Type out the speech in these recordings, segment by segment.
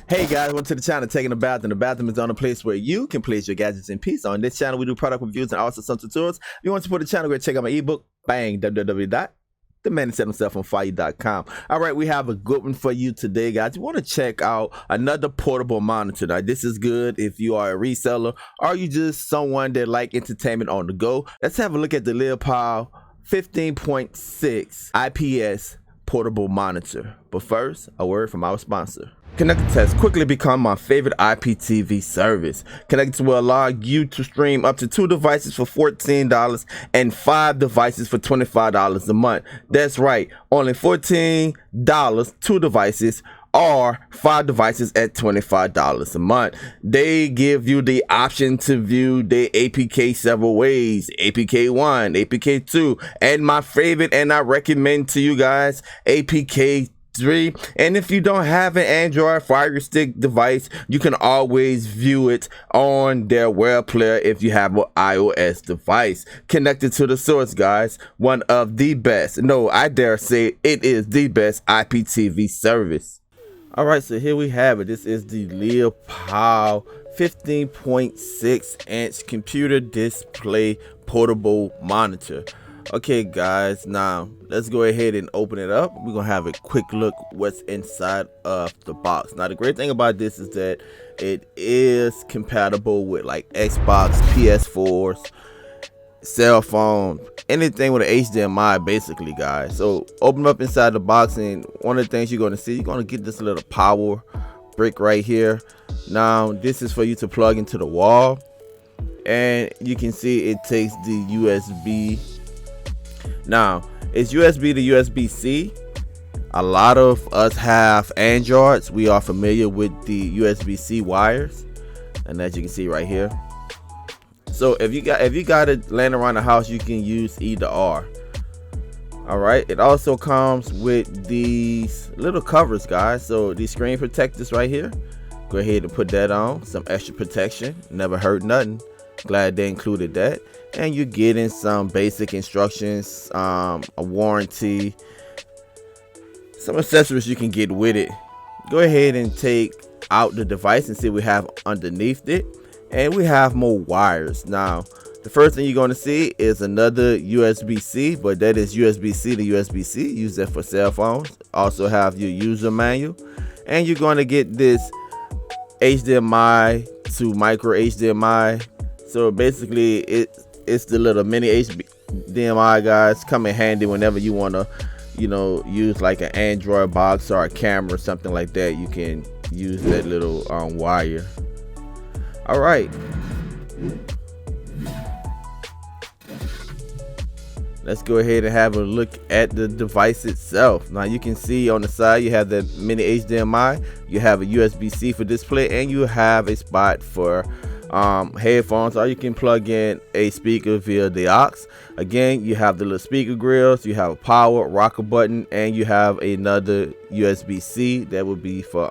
Hey guys, welcome to the channel Taking a Bath, and the bathroom is on a place where you can place your gadgets in peace. On this channel, we do product reviews and also some tutorials. If you want to support the channel, go check out my ebook, bang, www.themansetthemselfonfire.com. All right, we have a good one for you today, guys. You want to check out another portable monitor. Now, this is good if you are a reseller or you just someone that like entertainment on the go. Let's have a look at the Leopold 15.6 IPS portable monitor. But first, a word from our sponsor. Connected has quickly become my favorite IPTV service. Connected will allow you to stream up to 2 devices for $14 and 5 devices for $25 a month. That's right, only $14, 2 devices, or 5 devices at $25 a month. They give you the option to view the APK several ways: APK 1, APK 2, and my favorite, and I recommend to you guys, APK 3. And if you don't have an Android Fire Stick device, you can always view it on their web player if you have an iOS device. Connected to the source, guys. One of the best, no, I dare say it is the best IPTV service. All right, so here we have it. This is the Leopold 15.6 inch computer display portable monitor. Okay guys, now let's go ahead and open it up. We're gonna have a quick look what's inside of the box. Now the great thing about this is that it is compatible with like Xbox, PS4s, cell phone, anything with an HDMI basically, guys. So open up inside the box, and one of the things you're gonna see, you're gonna get this little power brick right here. Now this is for you to plug into the wall, and you can see it takes the USB. Now it's USB to USB-C. A lot of us have Androids. We are familiar with the USB-C wires, and as you can see right here. So if you got it laying around the house, you can use either or. All right, it also comes with these little covers, guys. So these screen protectors right here, go ahead and put that on. Some extra protection, never hurt nothing. Glad they included that. And you're getting some basic instructions, a warranty, some accessories you can get with it. Go ahead and take out the device and see what we have underneath it, and we have more wires. Now the first thing you're going to see is another USB-C, but that is USB-C to USB-C. Use that for cell phones. Also have your user manual, and you're going to get this HDMI to micro HDMI. So basically it's the little mini HDMI, guys. Come in handy whenever you want to, use like an Android box or a camera or something like that. You can use that little wire. All right, let's go ahead and have a look at the device itself. Now you can see on the side you have the mini HDMI, you have a USB-C for display, and you have a spot for headphones, or you can plug in a speaker via the aux. Again, you have the little speaker grills, you have a power rocker button, and you have another USB-C that would be for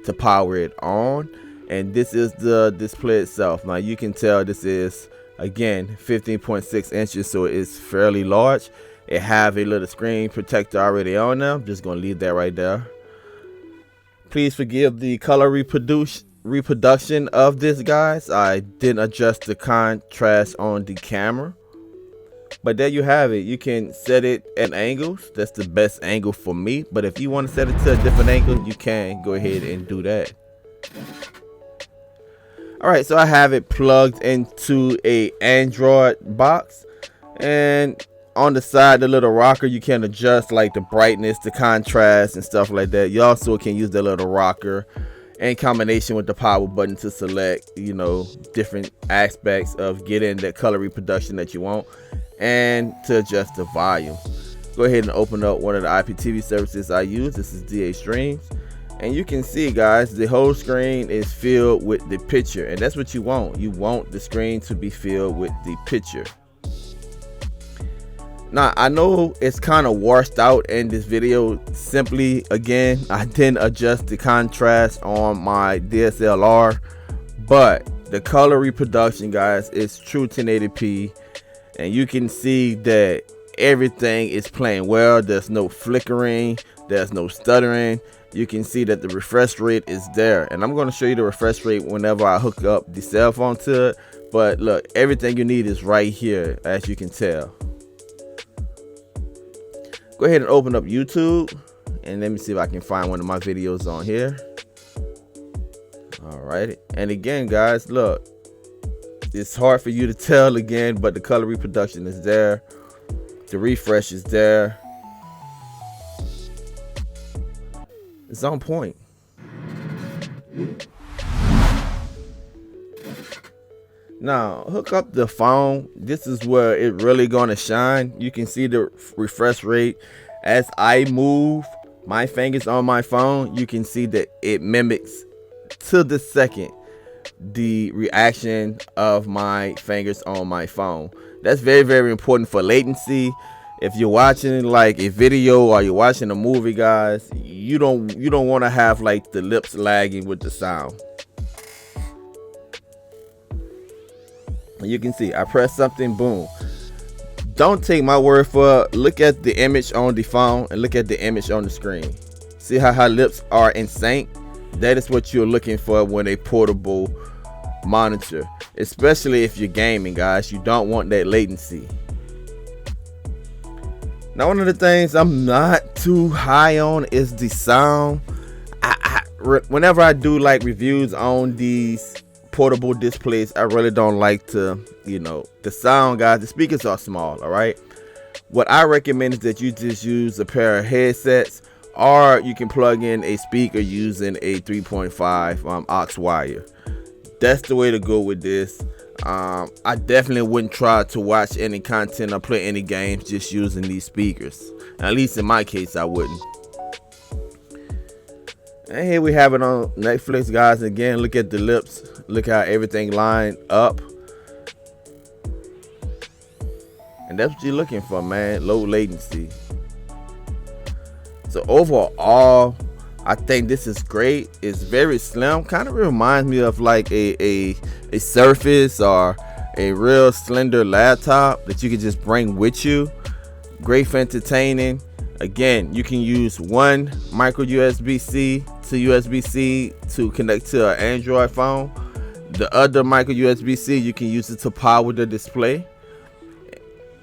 to power it on. And this is the display itself. Now you can tell this is, again, 15.6 inches, so it's fairly large. It have a little screen protector already on there. I'm just gonna leave that right there. Please forgive the color reproduction of this, guys. I didn't adjust the contrast on the camera, but there you have it. You can set it at angles. That's the best angle for me, but if you want to set it to a different angle, you can go ahead and do that. All right, so I have it plugged into a Android box, and on the side, the little rocker, you can adjust like the brightness, the contrast, and stuff like that. You also can use the little rocker in combination with the power button to select, different aspects of getting that color reproduction that you want, and to adjust the volume. Go ahead and open up one of the IPTV services I use. This is DA Streams, and you can see, guys, the whole screen is filled with the picture, and that's what you want. You want the screen to be filled with the picture. Now I know it's kind of washed out in this video. Simply, again, I didn't adjust the contrast on my DSLR, but the color reproduction, guys, is true 1080p, and you can see that everything is playing well. There's no flickering, there's no stuttering. you can see that the refresh rate is there, and I'm going to show you the refresh rate whenever I hook up the cell phone to it. But look, everything you need is right here, as you can tell. Go ahead and open up YouTube, and let me see if I can find one of my videos on here. Alright, and again guys, look, it's hard for you to tell again, but the color reproduction is there, the refresh is there. It's on point. Now hook up the phone. This is where it really gonna shine. You can see the refresh rate as I move my fingers on my phone. You can see that it mimics to the second the reaction of my fingers on my phone. That's very, very important for latency. If you're watching like a video or you're watching a movie, guys, you don't want to have like the lips lagging with the sound. You can see I press something, boom. Don't take my word for it. Look at the image on the phone and look at the image on the screen. See how lips are in sync? That is what you're looking for when a portable monitor, especially if you're gaming, guys. You don't want that latency. Now, one of the things I'm not too high on is the sound. Whenever I do like reviews on these portable displays, I really don't like to, the sound, guys. The speakers are small, all right? What I recommend is that you just use a pair of headsets, or you can plug in a speaker using a 3.5 aux wire. That's the way to go with this. I definitely wouldn't try to watch any content or play any games just using these speakers. At least in my case, I wouldn't. And here we have it on Netflix, guys. Again, look at the lips. Look how everything lined up. And that's what you're looking for, man. Low latency. So overall, I think this is great. It's very slim. Kind of reminds me of like a Surface or a real slender laptop that you can just bring with you. Great for entertaining. Again, you can use one micro USB-C to USB-C to connect to an Android phone. The other micro USB-C, you can use it to power the display.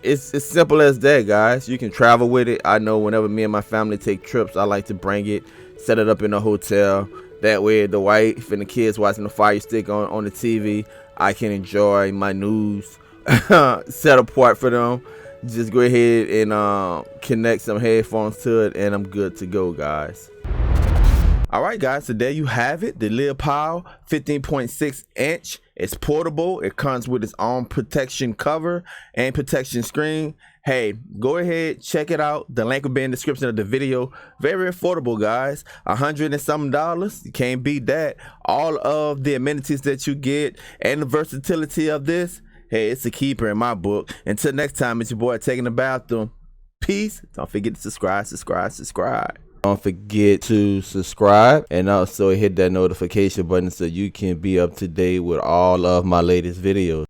It's as simple as that, guys. You can travel with it. I know whenever me and my family take trips, I like to bring it, set it up in a hotel. That way the wife and the kids watching the Fire Stick on the TV, I can enjoy my news set apart for them. Just go ahead and connect some headphones to it, and I'm good to go, guys. All right, guys, so there you have it, the Leopold 15.6 inch. It's portable. It comes with its own protection cover and protection screen. Hey, go ahead, check it out. The link will be in the description of the video. Very affordable, guys. $100 and something. You can't beat that. All of the amenities that you get and the versatility of this, hey, it's a keeper in my book. Until next time, it's your boy taking the bathroom. Peace. Don't forget to subscribe. Don't forget to subscribe and also hit that notification button so you can be up to date with all of my latest videos.